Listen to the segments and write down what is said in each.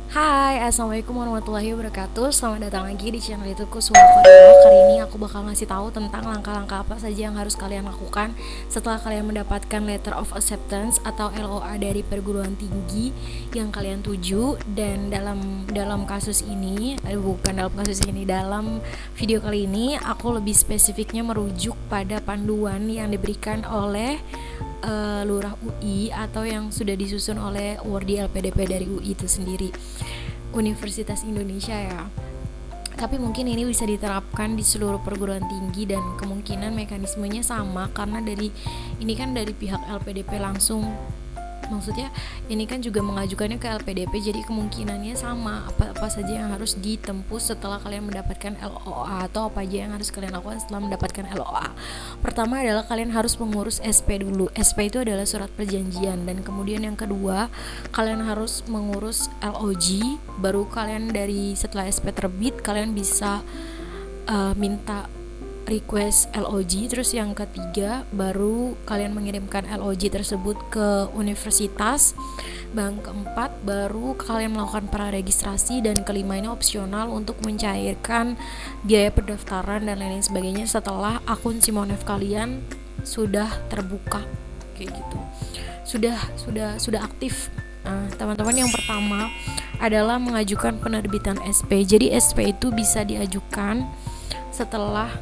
Hai, assalamualaikum warahmatullahi wabarakatuh. Selamat datang lagi di channel YouTubeku Semua Korea. Kali ini aku bakal ngasih tahu tentang langkah-langkah apa saja yang harus kalian lakukan setelah kalian mendapatkan Letter of Acceptance atau LOA dari perguruan tinggi yang kalian tuju. Dan dalam kasus ini, dalam video kali ini aku lebih spesifiknya merujuk pada panduan yang diberikan oleh Lurah UI atau yang sudah disusun oleh Wardi LPDP dari UI itu sendiri, Universitas Indonesia ya. Tapi mungkin ini bisa diterapkan di seluruh perguruan tinggi dan kemungkinan mekanismenya sama karena ini kan dari pihak LPDP langsung. Maksudnya ini kan juga mengajukannya ke LPDP, jadi kemungkinannya sama apa saja yang harus ditempuh setelah kalian mendapatkan LOA atau apa aja yang harus kalian lakukan setelah mendapatkan LOA. Pertama adalah kalian harus mengurus SP dulu. SP itu adalah surat perjanjian, dan kemudian yang kedua kalian harus mengurus LOG. Baru kalian setelah SP terbit kalian bisa minta request LOG. Terus yang ketiga baru kalian mengirimkan LOG tersebut ke universitas. Yang keempat baru kalian melakukan praregistrasi, dan kelima ini opsional untuk mencairkan biaya pendaftaran dan lain-lain sebagainya setelah akun Simonef kalian sudah terbuka kayak gitu, sudah aktif. Nah, teman-teman, yang pertama adalah mengajukan penerbitan SP. Jadi SP itu bisa diajukan setelah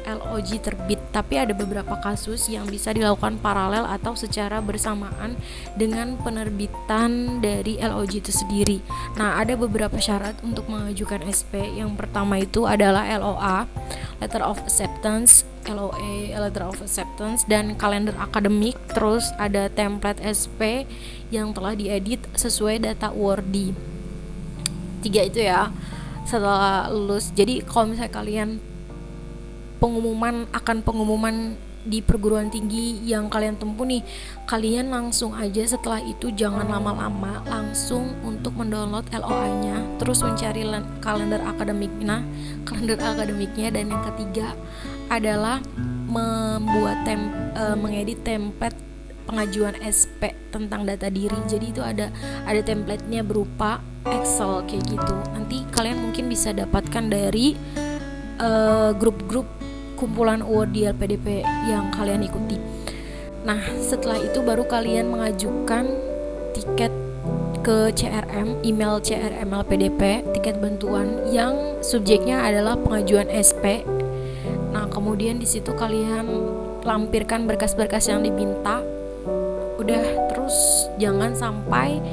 LOG terbit, tapi ada beberapa kasus yang bisa dilakukan paralel atau secara bersamaan dengan penerbitan dari LOG itu sendiri. Nah, ada beberapa syarat untuk mengajukan SP. Yang pertama itu adalah LOA, Letter of Acceptance, LOA, Letter of Acceptance, dan kalender akademik. Terus ada template SP yang telah diedit sesuai data Wardi. 3 itu ya, setelah lulus. Jadi kalau misalnya kalian pengumuman di perguruan tinggi yang kalian tempuh nih, kalian langsung aja setelah itu jangan lama-lama, langsung untuk mendownload LOA-nya, terus mencari kalender akademiknya. Dan yang ketiga adalah mengedit template pengajuan SP tentang data diri. Jadi itu ada template-nya berupa Excel kayak gitu. Nanti kalian mungkin bisa dapatkan dari grup-grup kumpulan Wardi LPDP yang kalian ikuti. Nah, setelah itu baru kalian mengajukan tiket ke CRM, email CRM LPDP, tiket bantuan yang subjeknya adalah pengajuan SP. Nah, kemudian di situ kalian lampirkan berkas-berkas yang diminta. Udah, terus jangan sampai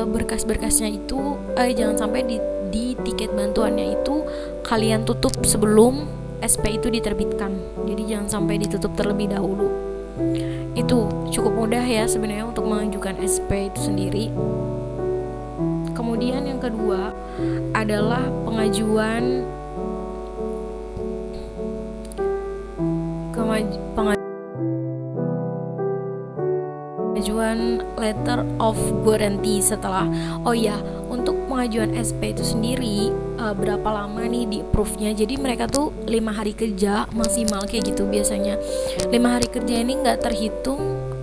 berkas-berkasnya itu jangan sampai di tiket bantuannya itu kalian tutup sebelum SP itu diterbitkan. Jadi jangan sampai ditutup terlebih dahulu. Itu cukup mudah ya sebenarnya untuk mengajukan SP itu sendiri. Kemudian yang kedua adalah pengajuan letter of guarantee setelah. Untuk pengajuan SP itu sendiri berapa lama nih di approve-nya. Jadi mereka tuh 5 hari kerja maksimal kayak gitu biasanya. 5 hari kerja ini nggak terhitung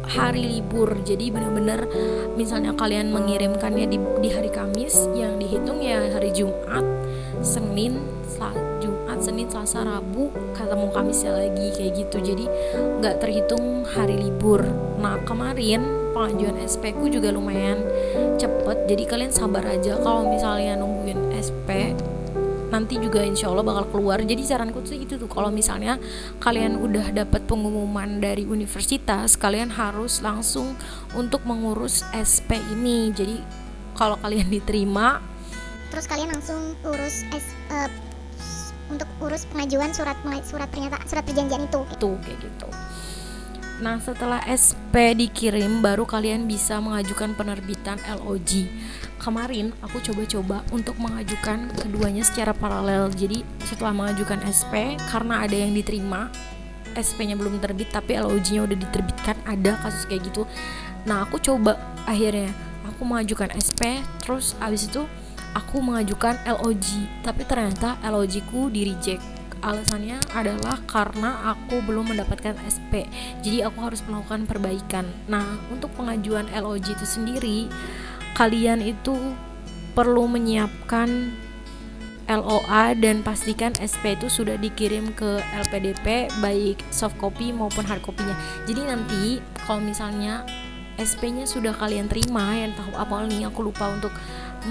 hari libur. Jadi benar-benar misalnya kalian mengirimkannya di hari Kamis, yang dihitung ya hari Jumat, Senin, Selasa, Rabu, ketemu Kamisnya lagi kayak gitu. Jadi nggak terhitung hari libur. Nah, kemarin pengajuan SP ku juga lumayan cepet. Jadi kalian sabar aja kalau misalnya nungguin SP, nanti juga insya Allah bakal keluar. Jadi saranku tuh itu tuh, kalau misalnya kalian udah dapat pengumuman dari universitas, kalian harus langsung untuk mengurus SP ini. Jadi kalau kalian diterima, terus kalian langsung urus untuk urus pengajuan surat perjanjian itu kayak gitu. Nah, setelah SP dikirim baru kalian bisa mengajukan penerbitan LOG. Kemarin aku coba-coba untuk mengajukan keduanya secara paralel. Jadi setelah mengajukan SP, karena ada yang diterima, SP-nya belum terbit tapi LOG-nya udah diterbitkan, ada kasus kayak gitu. Nah, aku coba akhirnya aku mengajukan SP, terus abis itu aku mengajukan LOG, tapi ternyata LOG ku di reject. Alasannya adalah karena aku belum mendapatkan SP, jadi aku harus melakukan perbaikan. Nah, untuk pengajuan LOG itu sendiri, kalian itu perlu menyiapkan LOA dan pastikan SP itu sudah dikirim ke LPDP baik soft copy maupun hard copy-nya. Jadi nanti kalau misalnya SP-nya sudah kalian terima, yang tahap awal nih aku lupa untuk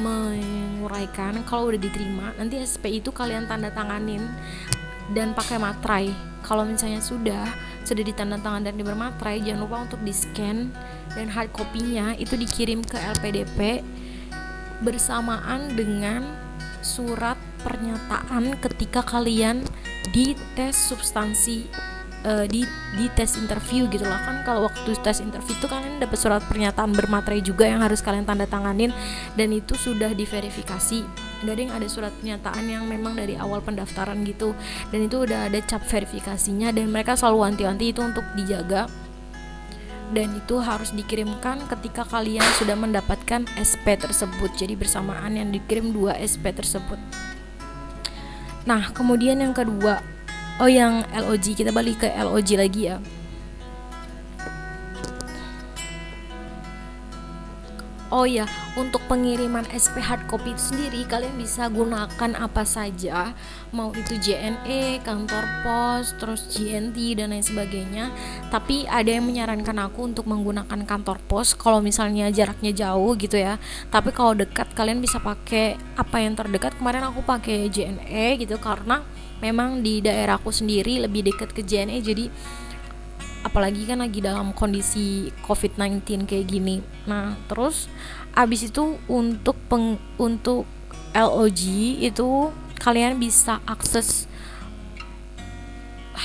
menguraikan, kalau udah diterima nanti SP itu kalian tanda tanganin dan pakai materai. Kalau misalnya sudah ditandatangan dan bermaterai, jangan lupa untuk di scan dan hard copy-nya itu dikirim ke LPDP bersamaan dengan surat pernyataan ketika kalian di tes substansi, di tes interview gitu lah. Kan kalau waktu tes interview itu kalian dapat surat pernyataan bermaterai juga yang harus kalian tanda tanganin, dan itu sudah diverifikasi. Ada surat pernyataan yang memang dari awal pendaftaran gitu, dan itu udah ada cap verifikasinya, dan mereka selalu wanti-wanti itu untuk dijaga, dan itu harus dikirimkan ketika kalian sudah mendapatkan SP tersebut. Jadi bersamaan yang dikirim 2 SP tersebut. Nah, kemudian yang kedua, yang LOG, kita balik ke LOG lagi ya. Oh ya, untuk pengiriman SP hard copy itu sendiri kalian bisa gunakan apa saja, mau itu JNE, kantor pos, terus GNT dan lain sebagainya. Tapi ada yang menyarankan aku untuk menggunakan kantor pos kalau misalnya jaraknya jauh gitu ya. Tapi kalau dekat kalian bisa pakai apa yang terdekat. Kemarin aku pakai JNE gitu karena memang di daerahku sendiri lebih dekat ke JNE, jadi apalagi kan lagi dalam kondisi COVID-19 kayak gini. Nah, terus abis itu untuk LOG itu kalian bisa akses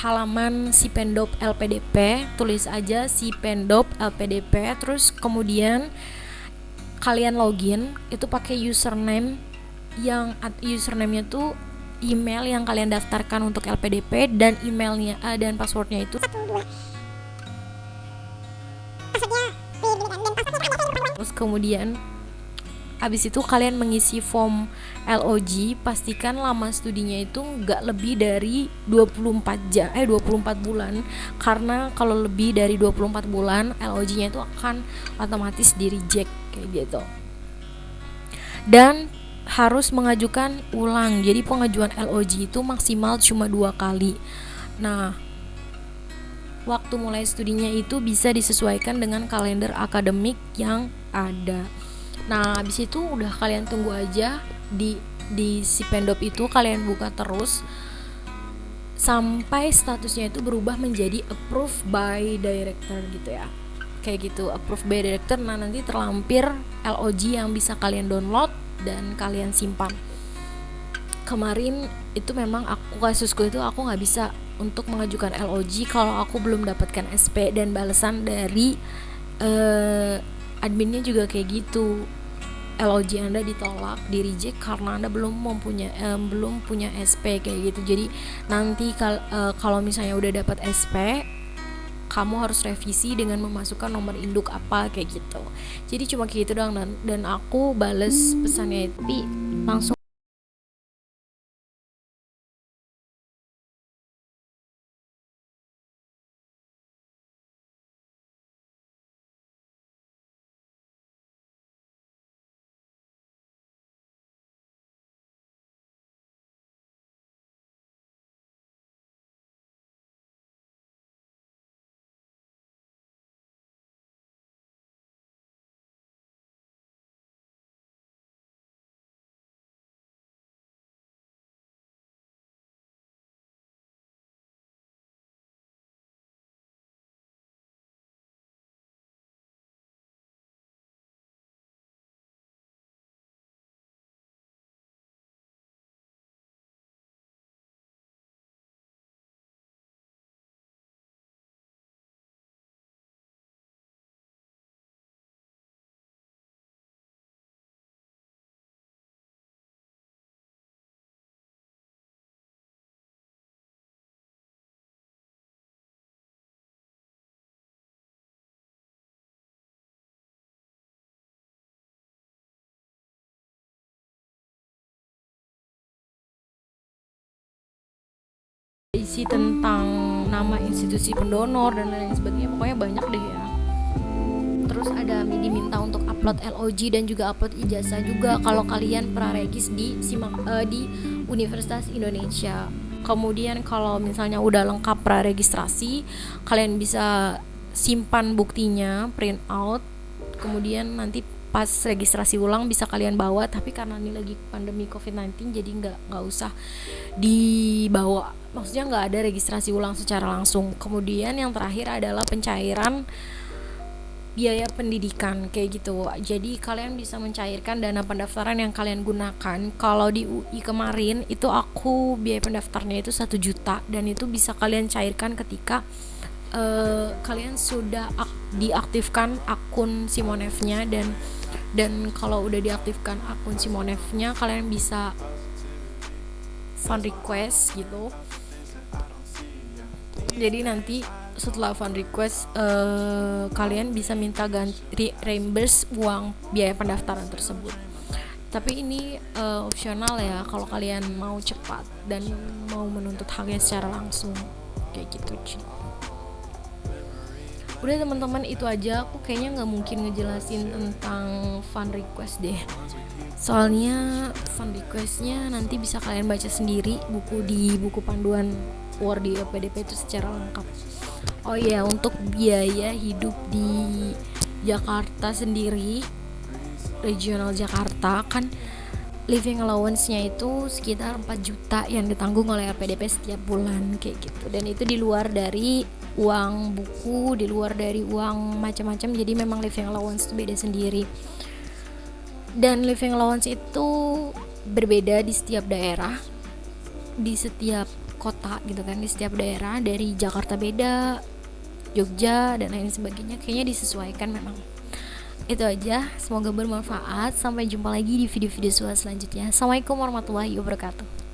halaman Sipendop LPDP, tulis aja Sipendop LPDP, terus kemudian kalian login itu pakai username username-nya tuh email yang kalian daftarkan untuk LPDP, dan emailnya dan passwordnya itu terus kemudian habis itu kalian mengisi form LOG. Pastikan lama studinya itu nggak lebih dari 24 bulan, karena kalau lebih dari 24 bulan LOG-nya itu akan otomatis di reject kayak gitu, dan harus mengajukan ulang. Jadi pengajuan LOG itu maksimal cuma 2 kali. Nah, waktu mulai studinya itu bisa disesuaikan dengan kalender akademik yang ada. Nah, habis itu udah kalian tunggu aja di Sipendop itu, kalian buka terus sampai statusnya itu berubah menjadi approved by director gitu ya. Kayak gitu, approved by director. Nah, nanti terlampir LOG yang bisa kalian download dan kalian simpan. Kemarin itu memang kasusku itu aku nggak bisa untuk mengajukan LOG kalau aku belum dapatkan SP, dan balasan dari adminnya juga kayak gitu. LOG Anda ditolak, di reject karena Anda belum punya SP kayak gitu. Jadi nanti kalau misalnya udah dapat SP, kamu harus revisi dengan memasukkan nomor induk apa kayak gitu. Jadi cuma kayak gitu doang, dan aku bales pesannya itu langsung. Isi tentang nama institusi pendonor dan lain sebagainya, pokoknya banyak deh ya. Terus ada diminta untuk upload LOG dan juga upload ijazah juga kalau kalian praregis di Universitas Indonesia. Kemudian kalau misalnya udah lengkap praregistrasi, kalian bisa simpan buktinya, print out. Kemudian nanti pas registrasi ulang bisa kalian bawa, tapi karena ini lagi pandemi COVID-19 jadi nggak usah dibawa, maksudnya nggak ada registrasi ulang secara langsung. Kemudian yang terakhir adalah pencairan biaya pendidikan kayak gitu. Jadi kalian bisa mencairkan dana pendaftaran yang kalian gunakan. Kalau di UI kemarin itu aku biaya pendaftarnya itu 1 juta, dan itu bisa kalian cairkan ketika kalian sudah diaktifkan akun Simonef-nya, dan kalau udah diaktifkan akun Simonef-nya kalian bisa fund request gitu. Jadi nanti setelah fund request kalian bisa minta ganti reimburse uang biaya pendaftaran tersebut. Tapi ini opsional ya kalau kalian mau cepat dan mau menuntut haknya secara langsung kayak gitu. Udah teman-teman, itu aja. Aku kayaknya nggak mungkin ngejelasin tentang fund request deh, soalnya fund requestnya nanti bisa kalian baca sendiri di buku panduan Wardi PDP itu secara lengkap. Oh iya, untuk biaya hidup di Jakarta sendiri, regional Jakarta kan living allowance-nya itu sekitar 4 juta yang ditanggung oleh LPDP setiap bulan kayak gitu, dan itu di luar dari uang buku, di luar dari uang macam-macam. Jadi memang living allowance itu beda sendiri, dan living allowance itu berbeda di setiap daerah, di setiap kota gitu kan, di setiap daerah. Dari Jakarta beda, Jogja dan lain sebagainya, kayaknya disesuaikan memang. Itu aja, semoga bermanfaat. Sampai jumpa lagi di video-video selanjutnya. Assalamualaikum warahmatullahi wabarakatuh.